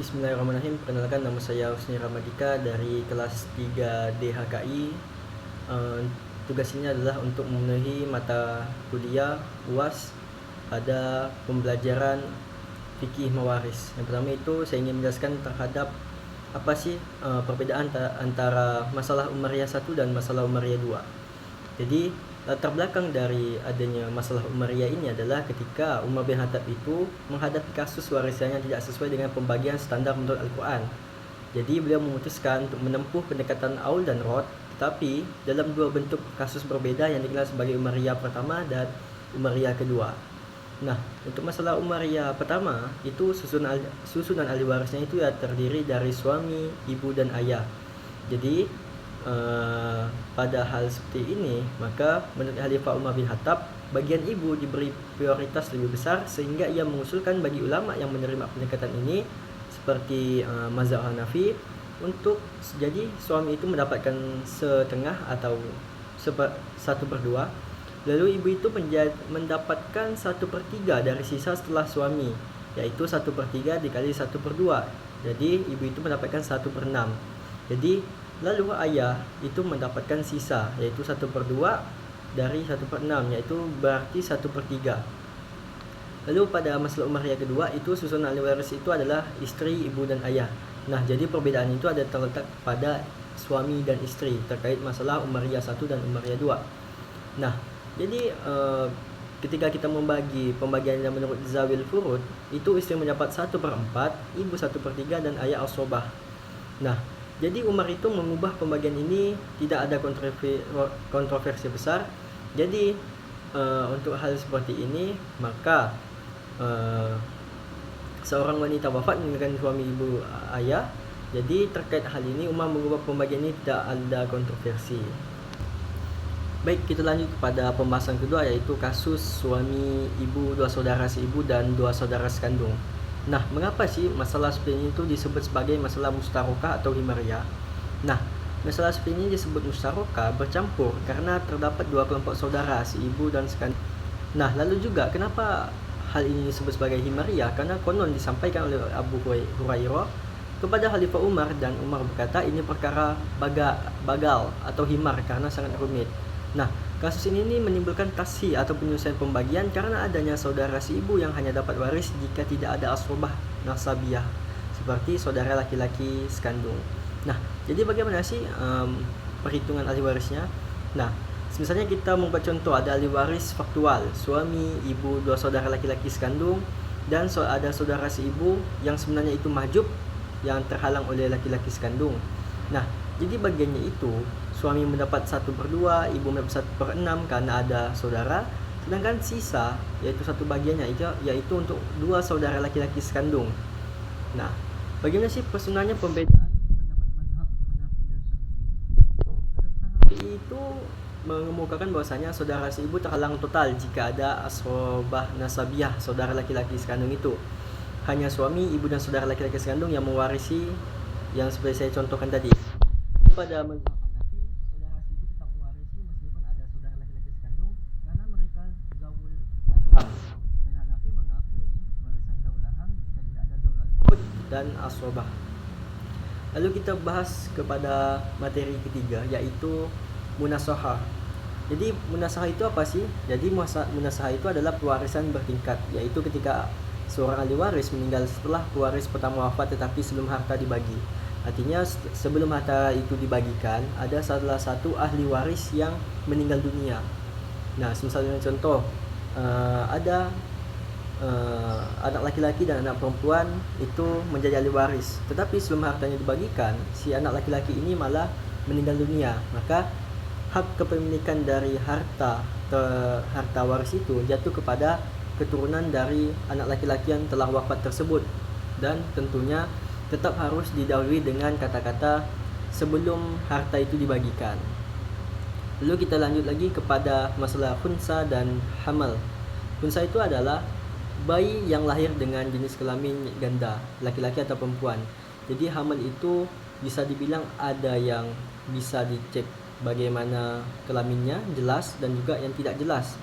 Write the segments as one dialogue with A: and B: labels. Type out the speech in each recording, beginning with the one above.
A: Bismillahirrahmanirrahim. Perkenalkan, nama saya Husni Ramadika dari kelas 3 DHKI. Tugas ini adalah untuk memenuhi mata kuliah UAS pada pembelajaran fikih mawaris. Yang pertama itu saya ingin menjelaskan terhadap apa sih perbedaan antara masalah Umariyah 1 dan masalah Umariyah 2. Jadi latar belakang dari adanya masalah Umariyah ini adalah ketika Umar bin Khattab itu menghadapi kasus warisannya tidak sesuai dengan pembagian standar menurut Al-Quran. Jadi beliau memutuskan untuk menempuh pendekatan Aul dan Rod, tetapi dalam dua bentuk kasus berbeda yang dikenal sebagai Umariyah pertama dan Umariyah kedua. Nah, untuk masalah Umariyah pertama, itu susunan ahli warisnya itu ya terdiri dari suami, ibu, dan ayah. Jadi pada hal seperti ini, maka menurut Khalifah Umar bin Khattab, bagian ibu diberi prioritas lebih besar sehingga ia mengusulkan bagi ulama yang menerima pendekatan ini seperti mazhab Hanafi untuk jadi suami itu mendapatkan setengah atau 1/2, lalu ibu itu mendapatkan 1/3 dari sisa setelah suami, yaitu 1/3 dikali 1/2, jadi ibu itu mendapatkan 1/6. Jadi lalu ayah itu mendapatkan sisa, yaitu 1/2 dari 1/6, yaitu berarti 1/3. Lalu pada masalah Umariyah kedua, itu susunan ahli waris itu adalah istri, ibu, dan ayah. Nah, jadi perbedaan itu ada terletak pada suami dan istri terkait masalah Umariyah 1 dan Umariyah 2. Nah, jadi ketika kita membagi pembagiannya menurut Zawil Furud, itu istri mendapat 1/4, ibu 1/3, dan ayah as-sobah. Nah, jadi Umar itu mengubah pembagian ini, tidak ada kontroversi besar. Jadi untuk hal seperti ini, maka seorang wanita wafat meninggalkan suami, ibu, ayah. Jadi terkait hal ini Umar mengubah pembagian ini, tidak ada kontroversi. Baik, kita lanjut kepada pembahasan kedua, yaitu kasus suami, ibu, dua saudara seibu, dan dua saudara sekandung. Nah, mengapa sih masalah seperti ini itu disebut sebagai masalah mustarokah atau himariyah? Nah, masalah seperti ini disebut mustarokah bercampur karena terdapat dua kelompok saudara, seibu dan sekandung. Nah, lalu juga kenapa hal ini disebut sebagai himariyah? Karena konon disampaikan oleh Abu Hurairah kepada Khalifah Umar, dan Umar berkata ini perkara bagal atau himar karena sangat rumit. Nah, kasus ini menimbulkan tasih atau penyelesaian pembagian karena adanya saudara seibu yang hanya dapat waris jika tidak ada asrobah nasabiyah, seperti saudara laki-laki sekandung. Nah, jadi bagaimana sih perhitungan ahli warisnya? Nah, misalnya kita membuat contoh, ada ahli waris faktual, suami, ibu, dua saudara laki-laki sekandung, dan ada saudara seibu yang sebenarnya itu mahjub, yang terhalang oleh laki-laki sekandung. Nah, jadi bagiannya itu suami mendapat 1/2, ibu mendapat 1/6 karena ada saudara, sedangkan sisa yaitu satu bagiannya yaitu untuk dua saudara laki-laki sekandung. Nah, bagaimana sih sebenarnya pembedaan pendapat mazhab Hanafi dan Syafi'i? Itu mengemukakan bahwasanya saudara seibu terhalang total jika ada asrobah nasabiyah, saudara laki-laki sekandung itu. Hanya suami, ibu, dan saudara laki-laki sekandung yang mewarisi, yang seperti saya contohkan tadi. Pada mazhab Hanafi, saudara seibu tetap mewarisi meskipun ada saudara laki-laki sekandung karena mereka zawul arham. Dan Hanafi mengakui warisan zawul arham jika tidak ada zawul al-furud dan asrobah. Lalu kita bahas kepada materi ketiga, yaitu munasahah. Jadi munasahah itu apa sih? Jadi munasahah itu adalah pewarisan bertingkat, yaitu ketika seorang ahli waris meninggal setelah pewaris pertama wafat tetapi sebelum harta dibagi. Artinya sebelum harta itu dibagikan, ada salah satu ahli waris yang meninggal dunia. Nah, misalnya contoh, ada anak laki-laki dan anak perempuan itu menjadi ahli waris, tetapi sebelum hartanya dibagikan, si anak laki-laki ini malah meninggal dunia. Maka hak kepemilikan dari harta waris itu jatuh kepada keturunan dari anak laki-laki yang telah wafat tersebut, dan tentunya tetap harus didahului dengan kata-kata sebelum harta itu dibagikan. Lalu kita lanjut lagi kepada masalah khunsa dan hamal. Khunsa itu adalah bayi yang lahir dengan jenis kelamin ganda, laki-laki atau perempuan. Jadi hamal itu bisa dibilang ada yang bisa dicek bagaimana kelaminnya, jelas, dan juga yang tidak jelas.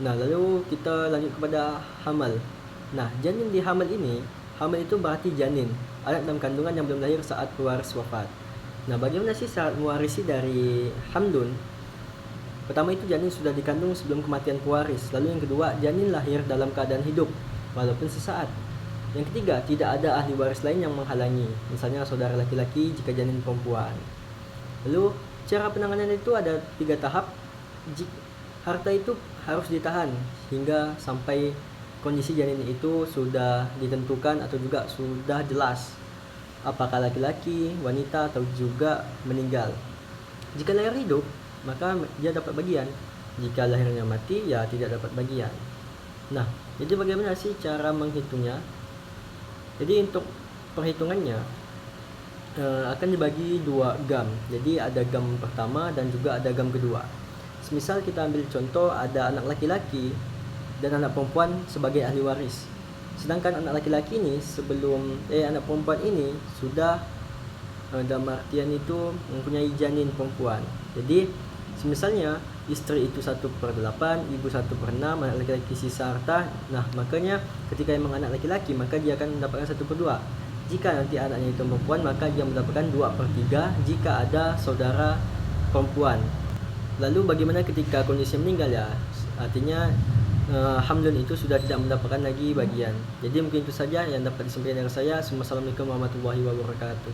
A: Nah, lalu kita lanjut kepada hamal. Nah, janin di hamal ini Hamil itu berarti janin, anak dalam kandungan yang belum lahir saat pewaris wafat. Nah, bagaimana sih syarat mewarisi dari hamdun? Pertama itu janin sudah dikandung sebelum kematian pewaris. Lalu yang kedua, janin lahir dalam keadaan hidup, walaupun sesaat. Yang ketiga, tidak ada ahli waris lain yang menghalangi, misalnya saudara laki-laki jika janin perempuan. Lalu, cara penanganan itu ada 3 tahap. Harta itu harus ditahan hingga sampai kondisi janin itu sudah ditentukan atau juga sudah jelas apakah laki-laki, wanita atau juga meninggal. Jika lahir hidup, maka dia dapat bagian. Jika lahirnya mati, ya tidak dapat bagian. Nah, jadi bagaimana sih cara menghitungnya? Jadi untuk perhitungannya akan dibagi 2 gam. Jadi ada gam pertama dan juga ada gam kedua. Semisal kita ambil contoh ada anak laki-laki dan anak perempuan sebagai ahli waris. Sedangkan anak laki-laki ini anak perempuan ini sudah dalam artian itu mempunyai janin perempuan. Jadi semisalnya istri itu 1/8, ibu 1/6, anak laki-laki sisa harta. Nah, makanya ketika memang anak laki-laki, maka dia akan mendapatkan 1/2. Jika nanti anaknya itu perempuan, maka dia mendapatkan 2/3 jika ada saudara perempuan. Lalu bagaimana ketika kondisi meninggal ya? Artinya hamdun itu sudah tidak mendapatkan lagi bagian. Jadi mungkin itu saja yang dapat disampaikan dari saya. Assalamualaikum warahmatullahi wabarakatuh.